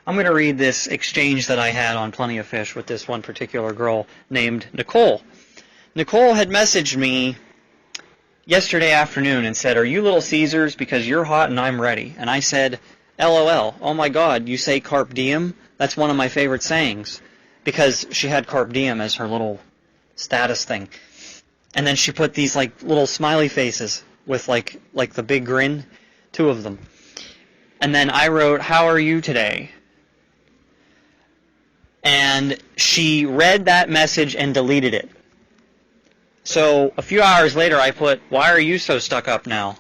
I'm going to read this exchange that I had on Plenty of Fish with this one particular girl named Nicole. Nicole had messaged me yesterday afternoon and said, "Are you Little Caesars? Because you're hot and I'm ready." And I said, "LOL, oh my God, you say carpe diem? That's one of my favorite sayings." Because she had carpe diem as her little status thing. And then she put these like little smiley faces with like the big grin, 2 of them. And then I wrote, "How are you today?" And she read that message and deleted it. So a few hours later I put, "Why are you so stuck up now?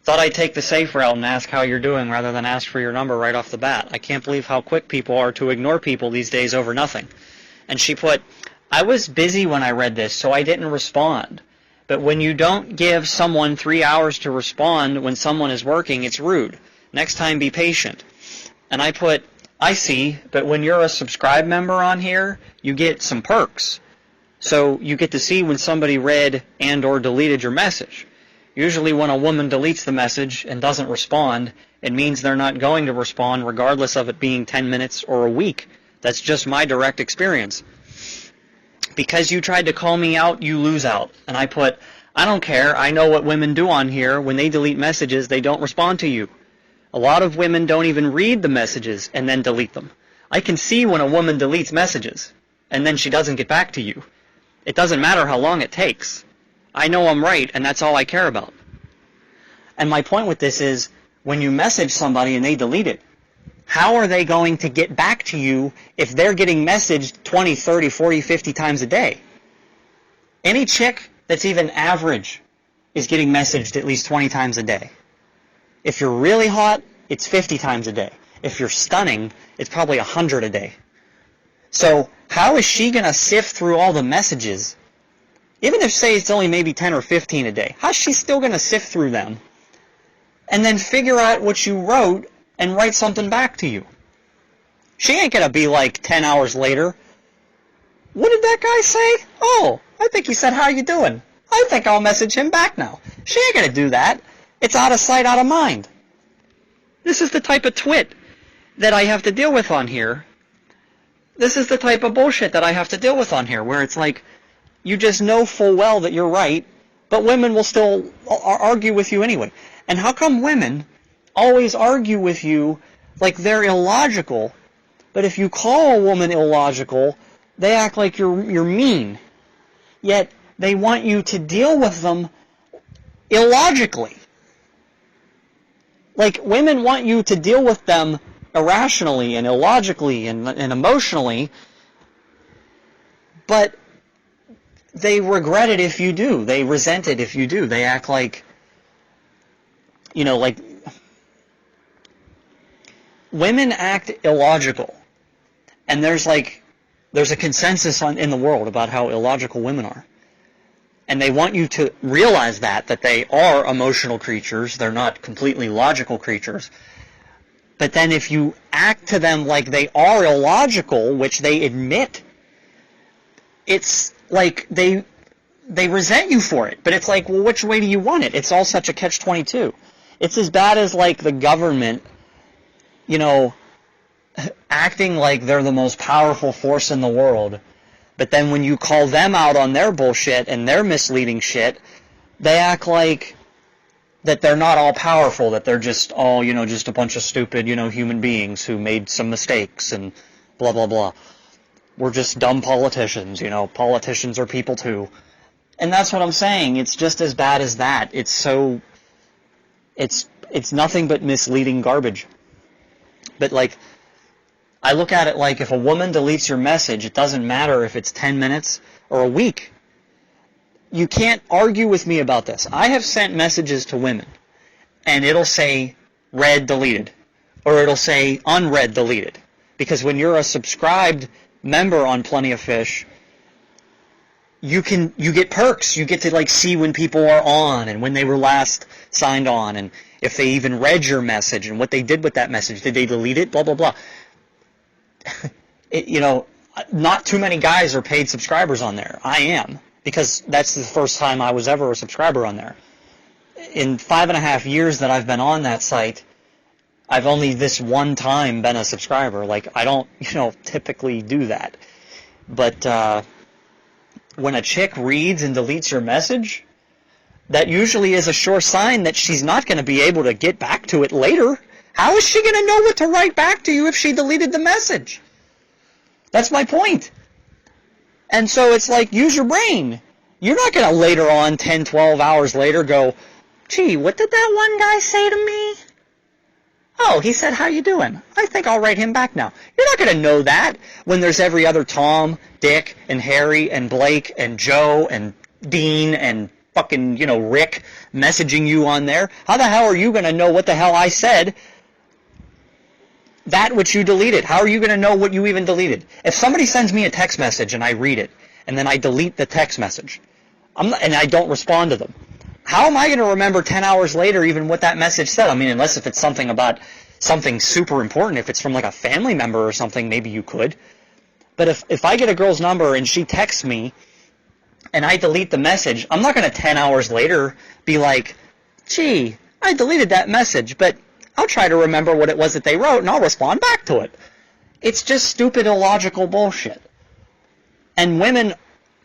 Thought I'd take the safe route and ask how you're doing rather than ask for your number right off the bat. I can't believe how quick people are to ignore people these days over nothing." And she put, "I was busy when I read this, so I didn't respond. But when you don't give someone 3 hours to respond when someone is working, it's rude. Next time, be patient." And I put, "I see, but when you're a subscribe member on here, you get some perks. So you get to see when somebody read and or deleted your message. Usually when a woman deletes the message and doesn't respond, it means they're not going to respond regardless of it being 10 minutes or a week. That's just my direct experience. Because you tried to call me out, you lose out." And I put, "I don't care. I know what women do on here. When they delete messages, they don't respond to you. A lot of women don't even read the messages and then delete them. I can see when a woman deletes messages and then she doesn't get back to you. It doesn't matter how long it takes. I know I'm right, and that's all I care about." And my point with this is, when you message somebody and they delete it, how are they going to get back to you if they're getting messaged 20, 30, 40, 50 times a day? Any chick that's even average is getting messaged at least 20 times a day. If you're really hot, it's 50 times a day. If you're stunning, it's probably 100 a day. So how is she going to sift through all the messages? Even if, say, it's only maybe 10 or 15 a day, how's she still going to sift through them and then figure out what you wrote and write something back to you? She ain't going to be like 10 hours later, "What did that guy say? Oh, I think he said, how you doing? I think I'll message him back now." She ain't going to do that. It's out of sight, out of mind. This is the type of twit that I have to deal with on here. This is the type of bullshit that I have to deal with on here, where it's like, you just know full well that you're right, but women will still argue with you anyway. And how come women always argue with you like they're illogical, but if you call a woman illogical, they act like you're mean. Yet they want you to deal with them illogically. Like, women want you to deal with them irrationally and illogically and emotionally, but they regret it if you do. They resent it if you do. They act like, like women act illogical. And there's a consensus in the world about how illogical women are. And they want you to realize that they are emotional creatures. They're not completely logical creatures. But then if you act to them like they are illogical, which they admit, it's like they resent you for it. But it's like, well, which way do you want it? It's all such a catch-22. It's as bad as like the government, acting like they're the most powerful force in the world. But then when you call them out on their bullshit and their misleading shit, they act like that they're not all powerful, that they're just all, just a bunch of stupid, human beings who made some mistakes and blah, blah, blah. We're just dumb politicians, politicians are people too. And that's what I'm saying. It's just as bad as that. It's nothing but misleading garbage. But I look at it like if a woman deletes your message, it doesn't matter if it's 10 minutes or a week. You can't argue with me about this. I have sent messages to women, and it'll say read deleted, or it'll say unread deleted. Because when you're a subscribed member on Plenty of Fish, you get perks. You get to see when people are on and when they were last signed on, and if they even read your message and what they did with that message. Did they delete it? Blah, blah, blah. Not too many guys are paid subscribers on there. I am, because that's the first time I was ever a subscriber on there. In 5.5 years that I've been on that site, I've only this one time been a subscriber. Like, I don't, typically do that. But when a chick reads and deletes your message, that usually is a sure sign that she's not going to be able to get back to it later. How is she going to know what to write back to you if she deleted the message? That's my point. And so it's like, use your brain. You're not going to later on, 10, 12 hours later, go, gee, what did that one guy say to me? Oh, he said, how you doing? I think I'll write him back now. You're not going to know that when there's every other Tom, Dick, and Harry, and Blake, and Joe, and Dean, and fucking, Rick messaging you on there. How the hell are you going to know what the hell I said? That which you deleted. How are you going to know what you even deleted? If somebody sends me a text message and I read it, and then I delete the text message, and I don't respond to them, how am I going to remember 10 hours later even what that message said? I mean, unless if it's something about something super important. If it's from like a family member or something, maybe you could. But if I get a girl's number and she texts me and I delete the message, I'm not going to 10 hours later be like, gee, I deleted that message, but I'll try to remember what it was that they wrote and I'll respond back to it. It's just stupid, illogical bullshit. And women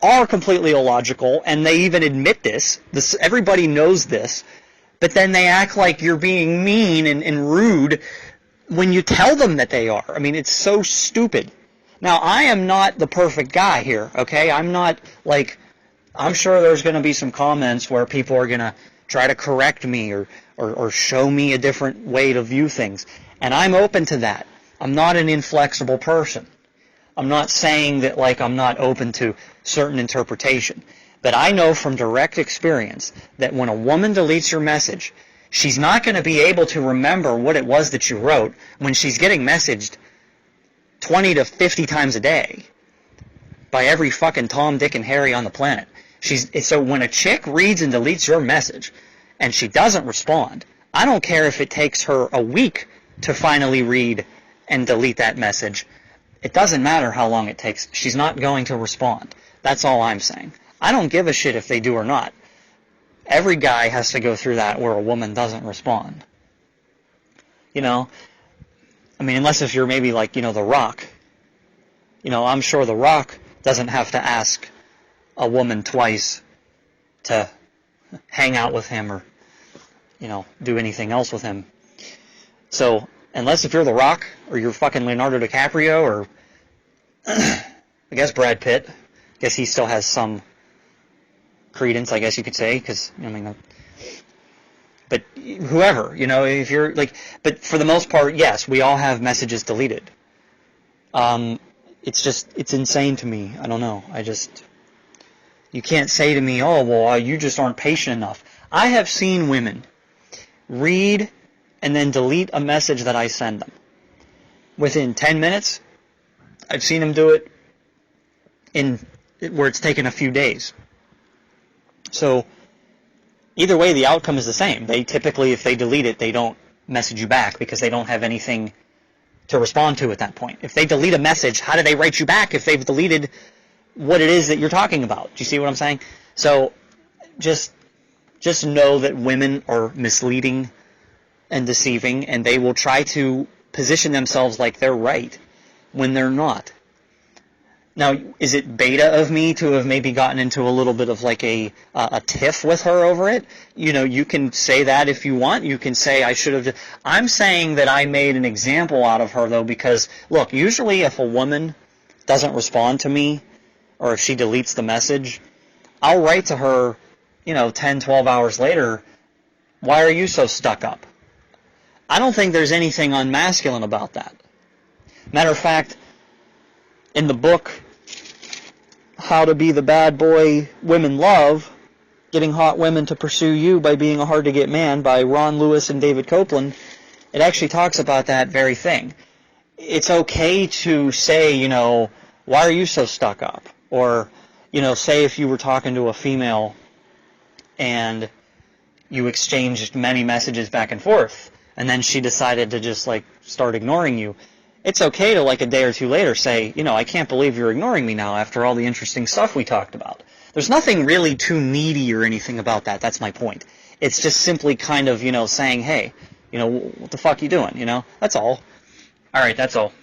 are completely illogical, and they even admit this. Everybody knows this, but then they act like you're being mean and rude when you tell them that they are. I mean, it's so stupid. Now, I am not the perfect guy here, okay? I'm not like, I'm sure there's going to be some comments where people are going to try to correct me or show me a different way to view things, and I'm open to that. I'm not an inflexible person. I'm not saying that like I'm not open to certain interpretation, but I know from direct experience that when a woman deletes your message, she's not going to be able to remember what it was that you wrote when she's getting messaged 20 to 50 times a day by every fucking Tom, Dick, and Harry on the planet. So when a chick reads and deletes your message and she doesn't respond, I don't care if it takes her a week to finally read and delete that message. It doesn't matter how long it takes. She's not going to respond. That's all I'm saying. I don't give a shit if they do or not. Every guy has to go through that where a woman doesn't respond. I mean, unless if you're maybe like, The Rock. I'm sure The Rock doesn't have to ask a woman twice to hang out with him or, do anything else with him. So, unless if you're The Rock or you're fucking Leonardo DiCaprio or I guess Brad Pitt. I guess he still has some credence, I guess you could say, because, but whoever, if you're like, but for the most part, yes, we all have messages deleted. It's insane to me. I don't know. You can't say to me, oh, well, you just aren't patient enough. I have seen women read and then delete a message that I send them. Within 10 minutes, I've seen them do it where it's taken a few days. So, either way, the outcome is the same. They typically, if they delete it, they don't message you back because they don't have anything to respond to at that point. If they delete a message, how do they write you back if they've deleted what it is that you're talking about? Do you see what I'm saying? So, just know that women are misleading and deceiving, and they will try to position themselves like they're right when they're not. Now, is it beta of me to have maybe gotten into a little bit of like a tiff with her over it? You can say that if you want. You can say I should have. I'm saying that I made an example out of her, though, because, look, usually if a woman doesn't respond to me or if she deletes the message, I'll write to her, 10, 12 hours later, why are you so stuck up? I don't think there's anything unmasculine about that. Matter of fact, in the book, How to Be the Bad Boy Women Love, Getting Hot Women to Pursue You by Being a Hard-to-Get Man by Ron Lewis and David Copeland, it actually talks about that very thing. It's okay to say, why are you so stuck up? Or, say if you were talking to a female and you exchanged many messages back and forth, and then she decided to just, start ignoring you. It's okay to, a day or two later say, I can't believe you're ignoring me now after all the interesting stuff we talked about. There's nothing really too needy or anything about that. That's my point. It's just simply kind of, saying, hey, You know, what the fuck you doing? You know, that's all. All right, that's all.